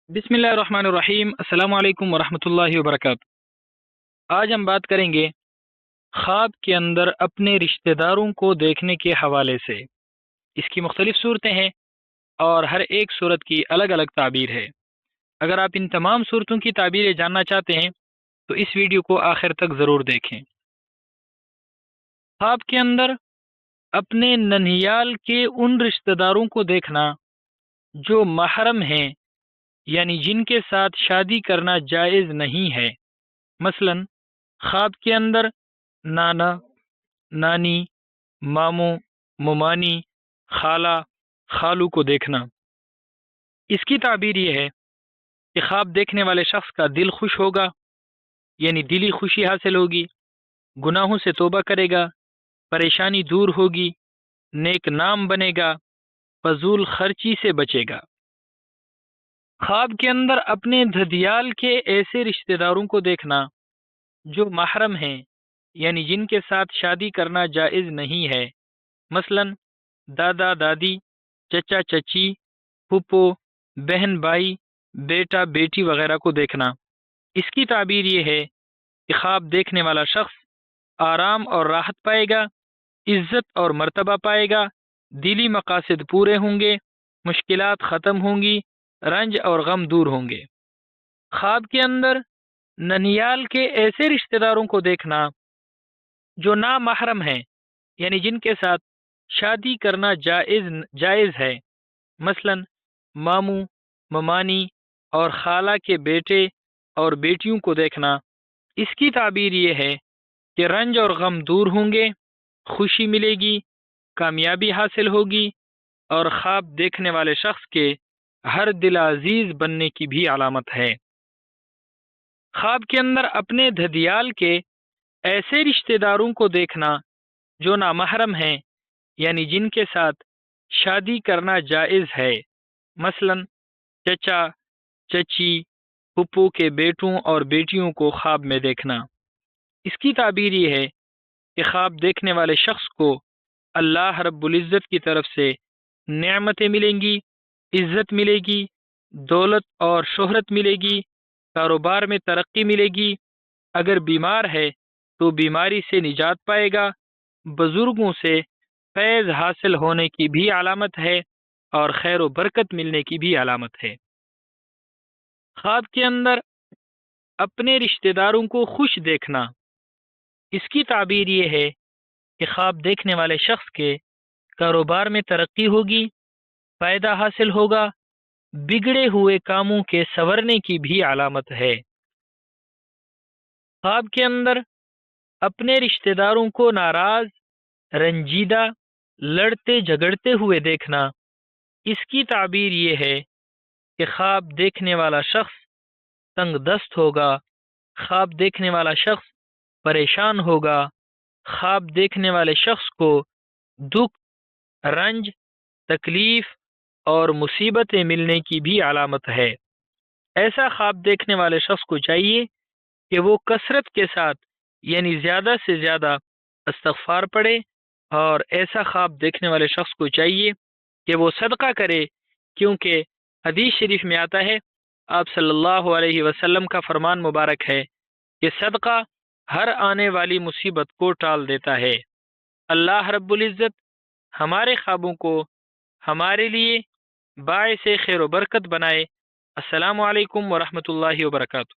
بسم اللہ الرحمن الرحیم۔ السلام علیکم ورحمۃ اللہ وبرکاتہ۔ آج ہم بات کریں گے خواب کے اندر اپنے رشتہ داروں کو دیکھنے کے حوالے سے۔ اس کی مختلف صورتیں ہیں اور ہر ایک صورت کی الگ الگ تعبیر ہے۔ اگر آپ ان تمام صورتوں کی تعبیریں جاننا چاہتے ہیں تو اس ویڈیو کو آخر تک ضرور دیکھیں۔ خواب کے اندر اپنے ننھیال کے ان رشتہ داروں کو دیکھنا جو محرم ہیں، یعنی جن کے ساتھ شادی کرنا جائز نہیں ہے۔ مثلا خواب کے اندر نانا، نانی، ماموں، ممانی، خالہ، خالو کو دیکھنا۔ اس کی تعبیر یہ ہے کہ خواب دیکھنے والے شخص کا دل خوش ہوگا، یعنی دلی خوشی حاصل ہوگی، گناہوں سے توبہ کرے گا، پریشانی دور ہوگی، نیک نام بنے گا، فضول خرچی سے بچے گا۔ خواب کے اندر اپنے دھدیال کے ایسے رشتہ داروں کو دیکھنا جو محرم ہیں، یعنی جن کے ساتھ شادی کرنا جائز نہیں ہے۔ مثلا دادا دادی، چچا چچی، پھپھو، بہن بھائی، بیٹا بیٹی وغیرہ کو دیکھنا۔ اس کی تعبیر یہ ہے کہ خواب دیکھنے والا شخص آرام اور راحت پائے گا، عزت اور مرتبہ پائے گا، دلی مقاصد پورے ہوں گے، مشکلات ختم ہوں گی، رنج اور غم دور ہوں گے۔ خواب کے اندر ننھیال کے ایسے رشتہ داروں کو دیکھنا جو نامحرم ہیں، یعنی جن کے ساتھ شادی کرنا جائز ہے۔ مثلا ماموں، ممانی اور خالہ کے بیٹے اور بیٹیوں کو دیکھنا۔ اس کی تعبیر یہ ہے کہ رنج اور غم دور ہوں گے، خوشی ملے گی، کامیابی حاصل ہوگی، اور خواب دیکھنے والے شخص کے ہر دل عزیز بننے کی بھی علامت ہے۔ خواب کے اندر اپنے دھدیال کے ایسے رشتہ داروں کو دیکھنا جو نامحرم ہیں، یعنی جن کے ساتھ شادی کرنا جائز ہے۔ مثلا چچا، چچی، پھپھو کے بیٹوں اور بیٹیوں کو خواب میں دیکھنا۔ اس کی تعبیر یہ ہے کہ خواب دیکھنے والے شخص کو اللہ رب العزت کی طرف سے نعمتیں ملیں گی، عزت ملے گی، دولت اور شہرت ملے گی، کاروبار میں ترقی ملے گی۔ اگر بیمار ہے تو بیماری سے نجات پائے گا، بزرگوں سے فیض حاصل ہونے کی بھی علامت ہے اور خیر و برکت ملنے کی بھی علامت ہے۔ خواب کے اندر اپنے رشتہ داروں کو خوش دیکھنا۔ اس کی تعبیر یہ ہے کہ خواب دیکھنے والے شخص کے کاروبار میں ترقی ہوگی، فائدہ حاصل ہوگا، بگڑے ہوئے کاموں کے سنورنے کی بھی علامت ہے۔ خواب کے اندر اپنے رشتہ داروں کو ناراض، رنجیدہ، لڑتے جھگڑتے ہوئے دیکھنا۔ اس کی تعبیر یہ ہے کہ خواب دیکھنے والا شخص تنگ دست ہوگا، خواب دیکھنے والا شخص پریشان ہوگا، خواب دیکھنے والے شخص کو دکھ، رنج، تکلیف اور مصیبتیں ملنے کی بھی علامت ہے۔ ایسا خواب دیکھنے والے شخص کو چاہیے کہ وہ کثرت کے ساتھ، یعنی زیادہ سے زیادہ استغفار پڑھے، اور ایسا خواب دیکھنے والے شخص کو چاہیے کہ وہ صدقہ کرے، کیونکہ حدیث شریف میں آتا ہے، آپ صلی اللہ علیہ وسلم کا فرمان مبارک ہے کہ صدقہ ہر آنے والی مصیبت کو ٹال دیتا ہے۔ اللہ رب العزت ہمارے خوابوں کو ہمارے لیے باعث خیر و برکت بنائے۔ السلام علیکم ورحمۃ اللہ وبرکاتہ۔